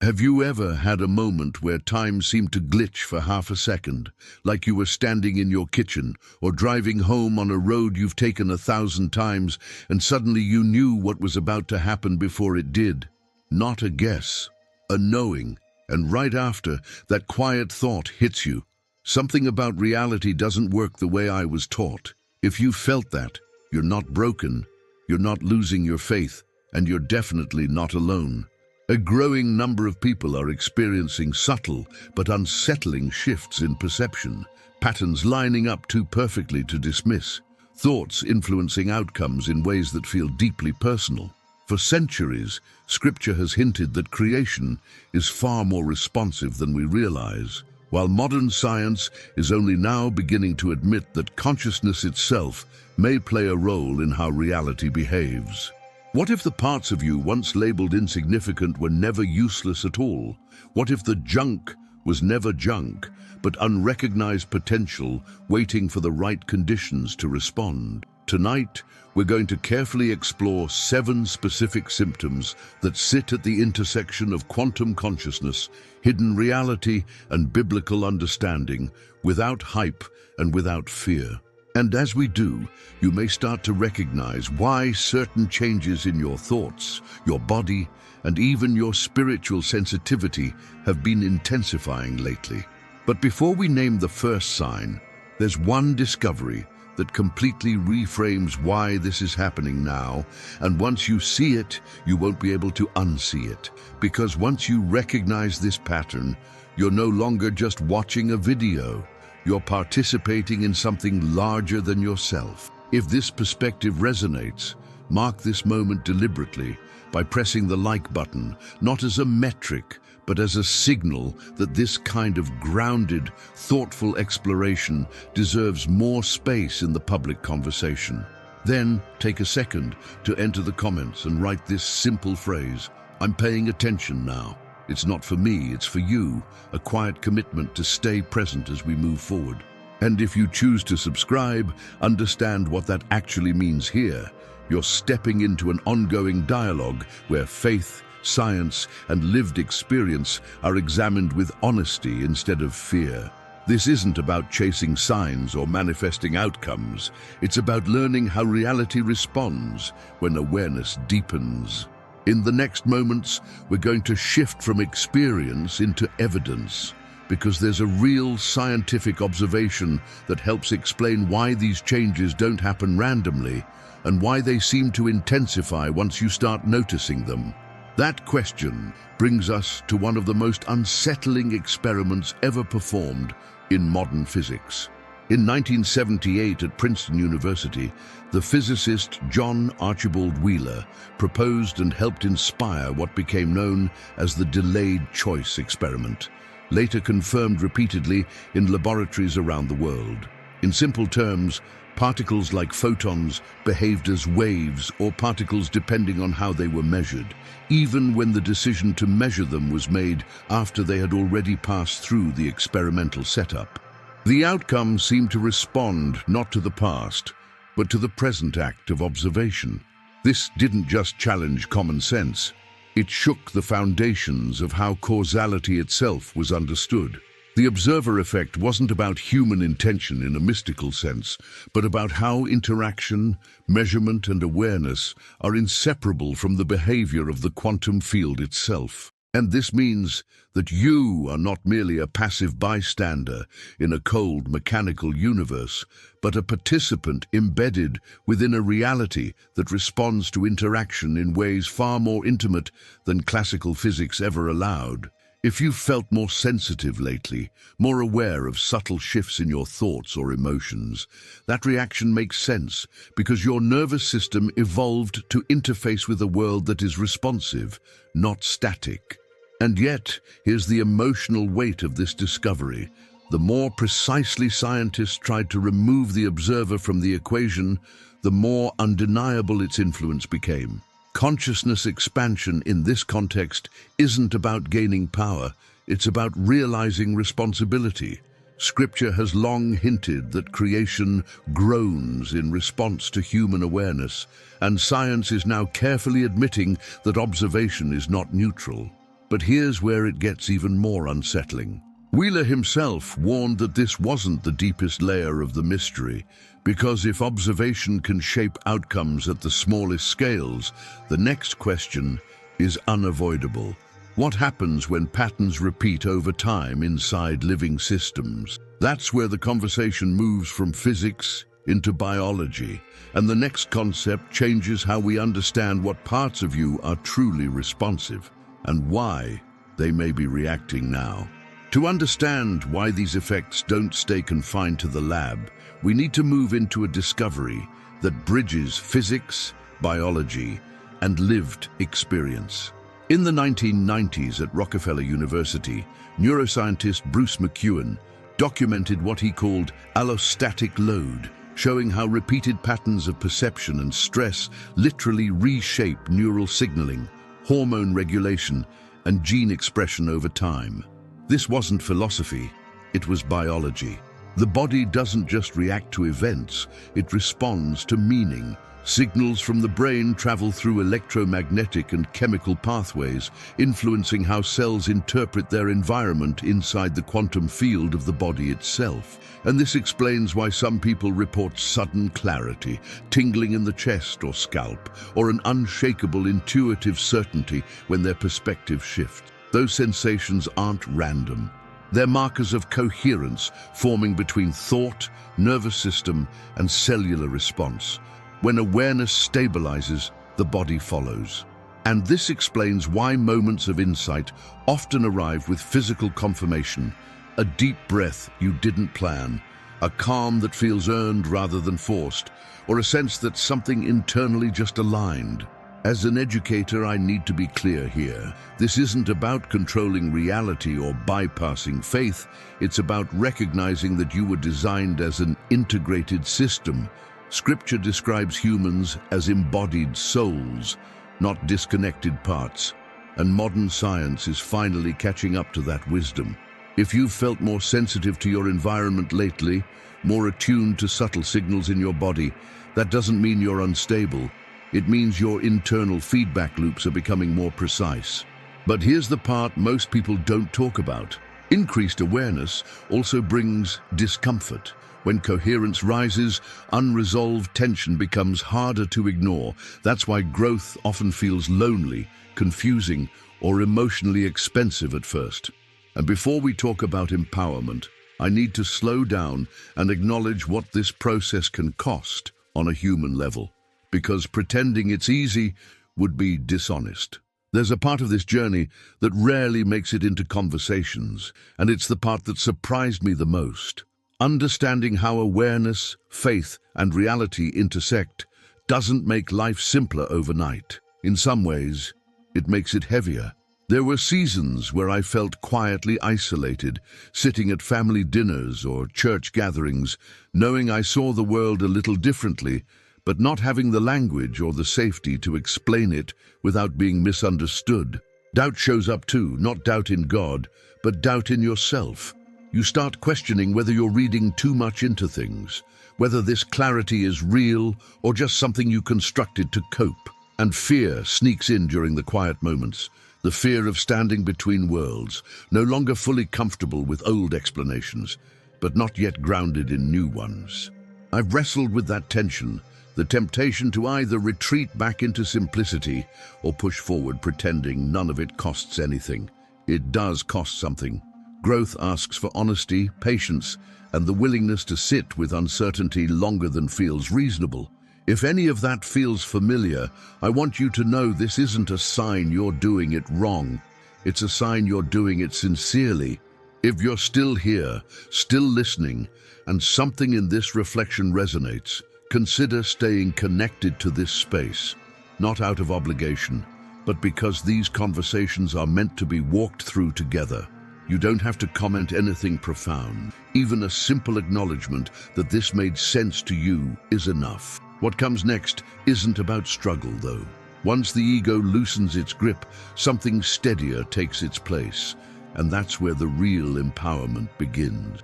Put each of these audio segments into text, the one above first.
Have you ever had a moment where time seemed to glitch for half a second, like you were standing in your kitchen or driving home on a road you've taken 1,000 times, and suddenly you knew what was about to happen before it did? Not a guess, a knowing, and right after, that quiet thought hits you. Something about reality doesn't work the way I was taught. If you felt that, you're not broken, you're not losing your faith, and you're definitely not alone. A growing number of people are experiencing subtle but unsettling shifts in perception, patterns lining up too perfectly to dismiss, thoughts influencing outcomes in ways that feel deeply personal. For centuries, Scripture has hinted that creation is far more responsive than we realize, while modern science is only now beginning to admit that consciousness itself may play a role in how reality behaves. What if the parts of you once labeled insignificant were never useless at all? What if the junk was never junk, but unrecognized potential waiting for the right conditions to respond? Tonight, we're going to carefully explore 7 specific symptoms that sit at the intersection of quantum consciousness, hidden reality, and biblical understanding, without hype and without fear. And as we do, you may start to recognize why certain changes in your thoughts, your body, and even your spiritual sensitivity have been intensifying lately. But before we name the first sign, there's one discovery that completely reframes why this is happening now, and once you see it, you won't be able to unsee it. Because once you recognize this pattern, you're no longer just watching a video. You're participating in something larger than yourself. If this perspective resonates, mark this moment deliberately by pressing the like button, not as a metric, but as a signal that this kind of grounded, thoughtful exploration deserves more space in the public conversation. Then take a second to enter the comments and write this simple phrase: "I'm paying attention now." It's not for me, it's for you, a quiet commitment to stay present as we move forward. And if you choose to subscribe, understand what that actually means here. You're stepping into an ongoing dialogue where faith, science, and lived experience are examined with honesty instead of fear. This isn't about chasing signs or manifesting outcomes. It's about learning how reality responds when awareness deepens. In the next moments, we're going to shift from experience into evidence, because there's a real scientific observation that helps explain why these changes don't happen randomly and why they seem to intensify once you start noticing them. That question brings us to one of the most unsettling experiments ever performed in modern physics. In 1978 at Princeton University, the physicist John Archibald Wheeler proposed and helped inspire what became known as the delayed choice experiment, later confirmed repeatedly in laboratories around the world. In simple terms, particles like photons behaved as waves or particles depending on how they were measured, even when the decision to measure them was made after they had already passed through the experimental setup. The outcome seemed to respond not to the past, but to the present act of observation. This didn't just challenge common sense, it shook the foundations of how causality itself was understood. The observer effect wasn't about human intention in a mystical sense, but about how interaction, measurement, and awareness are inseparable from the behavior of the quantum field itself. And this means that you are not merely a passive bystander in a cold, mechanical universe, but a participant embedded within a reality that responds to interaction in ways far more intimate than classical physics ever allowed. If you've felt more sensitive lately, more aware of subtle shifts in your thoughts or emotions, that reaction makes sense because your nervous system evolved to interface with a world that is responsive, not static. And yet, here's the emotional weight of this discovery. The more precisely scientists tried to remove the observer from the equation, the more undeniable its influence became. Consciousness expansion in this context isn't about gaining power, it's about realizing responsibility. Scripture has long hinted that creation groans in response to human awareness, and science is now carefully admitting that observation is not neutral. But here's where it gets even more unsettling. Wheeler himself warned that this wasn't the deepest layer of the mystery, because if observation can shape outcomes at the smallest scales, the next question is unavoidable. What happens when patterns repeat over time inside living systems? That's where the conversation moves from physics into biology, and the next concept changes how we understand what parts of you are truly responsive and why they may be reacting now. To understand why these effects don't stay confined to the lab, we need to move into a discovery that bridges physics, biology, and lived experience. In the 1990s at Rockefeller University, neuroscientist Bruce McEwen documented what he called allostatic load, showing how repeated patterns of perception and stress literally reshape neural signaling, hormone regulation, and gene expression over time. This wasn't philosophy, it was biology. The body doesn't just react to events, it responds to meaning. Signals from the brain travel through electromagnetic and chemical pathways, influencing how cells interpret their environment inside the quantum field of the body itself. And this explains why some people report sudden clarity, tingling in the chest or scalp, or an unshakable intuitive certainty when their perspective shifts. Those sensations aren't random. They're markers of coherence forming between thought, nervous system, and cellular response. When awareness stabilizes, the body follows. And this explains why moments of insight often arrive with physical confirmation, a deep breath you didn't plan, a calm that feels earned rather than forced, or a sense that something internally just aligned. As an educator, I need to be clear here. This isn't about controlling reality or bypassing faith. It's about recognizing that you were designed as an integrated system. Scripture describes humans as embodied souls, not disconnected parts, and modern science is finally catching up to that wisdom. If you've felt more sensitive to your environment lately, more attuned to subtle signals in your body, that doesn't mean you're unstable. It means your internal feedback loops are becoming more precise. But here's the part most people don't talk about. Increased awareness also brings discomfort. When coherence rises, unresolved tension becomes harder to ignore. That's why growth often feels lonely, confusing, or emotionally expensive at first. And before we talk about empowerment, I need to slow down and acknowledge what this process can cost on a human level. Because pretending it's easy would be dishonest. There's a part of this journey that rarely makes it into conversations, and it's the part that surprised me the most. Understanding how awareness, faith, and reality intersect doesn't make life simpler overnight. In some ways, it makes it heavier. There were seasons where I felt quietly isolated, sitting at family dinners or church gatherings, knowing I saw the world a little differently, but not having the language or the safety to explain it without being misunderstood. Doubt shows up too, not doubt in God, but doubt in yourself. You start questioning whether you're reading too much into things, whether this clarity is real or just something you constructed to cope. And fear sneaks in during the quiet moments, the fear of standing between worlds, no longer fully comfortable with old explanations, but not yet grounded in new ones. I've wrestled with that tension, the temptation to either retreat back into simplicity or push forward pretending none of it costs anything. It does cost something. Growth asks for honesty, patience, and the willingness to sit with uncertainty longer than feels reasonable. If any of that feels familiar, I want you to know this isn't a sign you're doing it wrong. It's a sign you're doing it sincerely. If you're still here, still listening, and something in this reflection resonates, consider staying connected to this space, not out of obligation, but because these conversations are meant to be walked through together. You don't have to comment anything profound. Even a simple acknowledgement that this made sense to you is enough. What comes next isn't about struggle, though. Once the ego loosens its grip, something steadier takes its place, and that's where the real empowerment begins.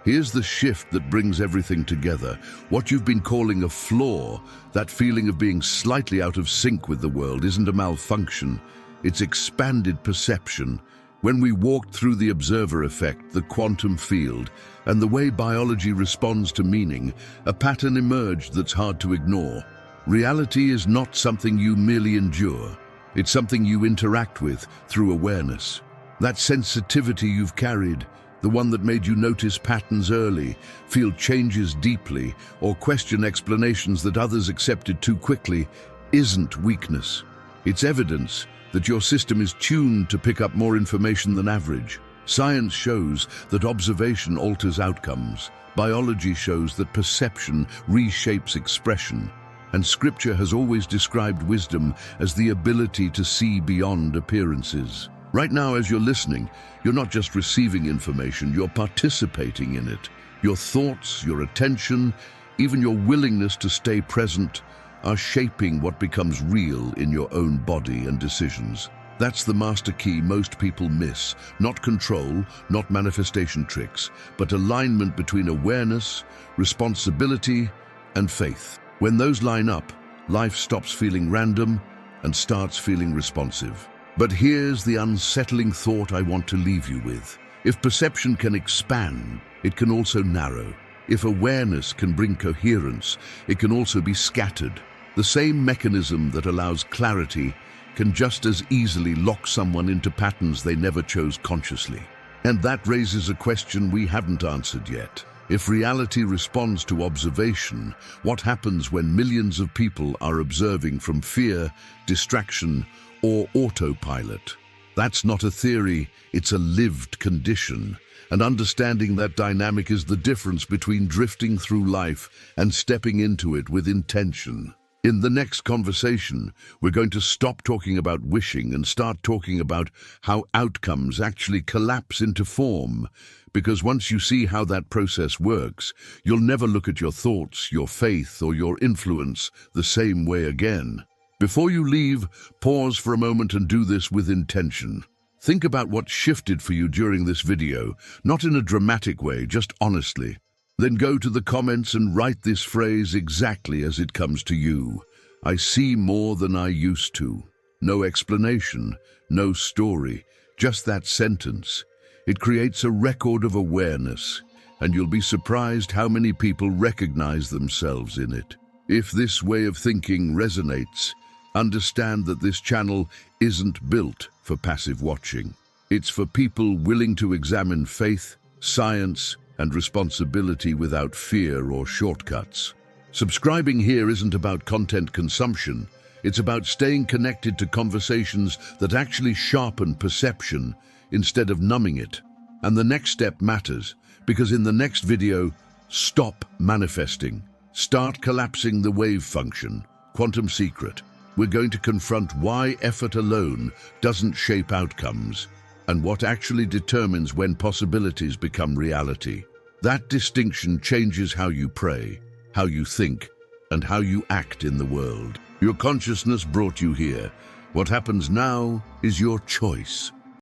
Here's the shift that brings everything together. What you've been calling a flaw, that feeling of being slightly out of sync with the world, isn't a malfunction. It's expanded perception. When we walked through the observer effect, the quantum field, and the way biology responds to meaning, a pattern emerged that's hard to ignore. Reality is not something you merely endure. It's something you interact with through awareness. That sensitivity you've carried, the one that made you notice patterns early, feel changes deeply, or question explanations that others accepted too quickly, isn't weakness. It's evidence that your system is tuned to pick up more information than average. Science shows that observation alters outcomes. Biology shows that perception reshapes expression. And Scripture has always described wisdom as the ability to see beyond appearances. Right now, as you're listening, you're not just receiving information, you're participating in it. Your thoughts, your attention, even your willingness to stay present are shaping what becomes real in your own body and decisions. That's the master key most people miss. Not control, not manifestation tricks, but alignment between awareness, responsibility, and faith. When those line up, life stops feeling random and starts feeling responsive. But here's the unsettling thought I want to leave you with. If perception can expand, it can also narrow. If awareness can bring coherence, it can also be scattered. The same mechanism that allows clarity can just as easily lock someone into patterns they never chose consciously. And that raises a question we haven't answered yet. If reality responds to observation, what happens when millions of people are observing from fear, distraction, or autopilot? That's not a theory, it's a lived condition. And understanding that dynamic is the difference between drifting through life and stepping into it with intention. In the next conversation, we're going to stop talking about wishing and start talking about how outcomes actually collapse into form. Because once you see how that process works, you'll never look at your thoughts, your faith, or your influence the same way again. Before you leave, pause for a moment and do this with intention. Think about what shifted for you during this video, not in a dramatic way, just honestly. Then go to the comments and write this phrase exactly as it comes to you. I see more than I used to. No explanation, no story, just that sentence. It creates a record of awareness, and you'll be surprised how many people recognize themselves in it. If this way of thinking resonates, understand that this channel isn't built for passive watching. It's for people willing to examine faith, science, and responsibility without fear or shortcuts. Subscribing here isn't about content consumption. It's about staying connected to conversations that actually sharpen perception instead of numbing it. And the next step matters, because in the next video, stop manifesting. Start collapsing the wave function, quantum secret. We're going to confront why effort alone doesn't shape outcomes, and what actually determines when possibilities become reality. That distinction changes how you pray, how you think, and how you act in the world. Your consciousness brought you here. What happens now is your choice.